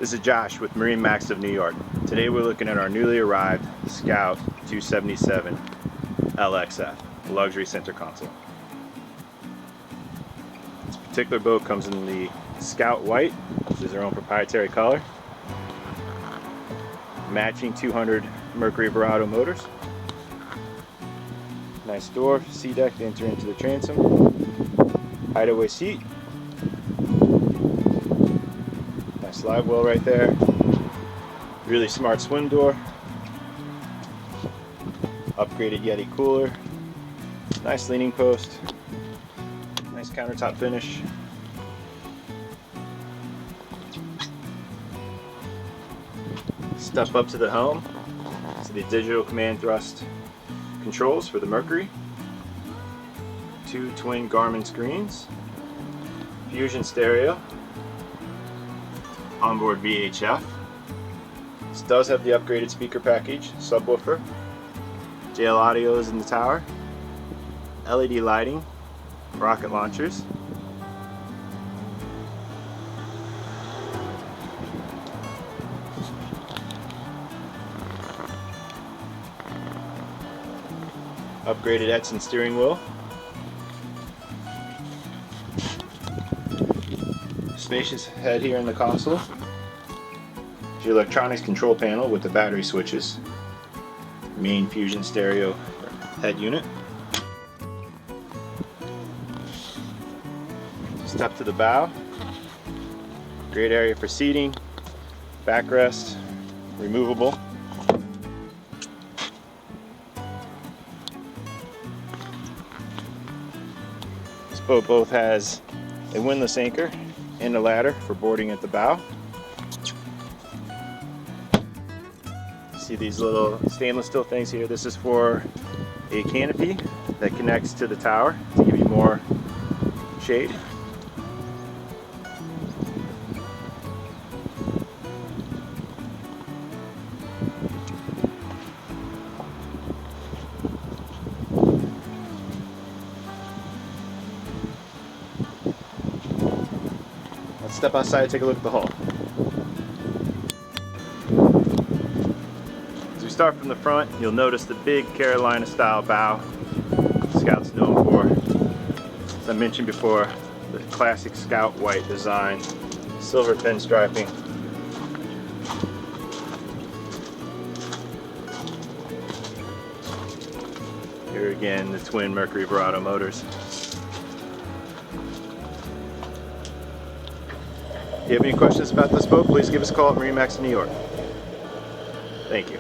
This is Josh with MarineMax of New York. Today we're looking at our newly arrived Scout 277 LXF, luxury center console. This particular boat comes in the Scout White, which is our own proprietary color. Matching 200 Mercury Verado motors. Nice door, sea deck to enter into the transom. Hideaway seat. Nice live well right there. Really smart swim door. Upgraded Yeti cooler. Nice leaning post. Nice countertop finish. Step up to the helm. So the digital command thrust controls for the Mercury. 2 twin Garmin screens. Fusion stereo. Onboard VHF. This does have the upgraded speaker package, subwoofer. JL audio is in the tower. LED lighting. Rocket launchers. Upgraded Edson steering wheel. Spacious head here in the console. Your electronics control panel with the battery switches. Main fusion stereo head unit. Step to the bow. Great area for seating. Backrest, removable. This boat both has a windlass anchor and a ladder for boarding at the bow. See these little stainless steel things here? This is for a canopy that connects to the tower to give you more shade. Let's step outside and take a look at the hull. As we start from the front, you'll notice the big Carolina style bow Scout's known for. As I mentioned before, the classic Scout white design, silver pinstriping. Here again, the twin Mercury Verado motors. If you have any questions about this boat, please give us a call at MarineMax in New York. Thank you.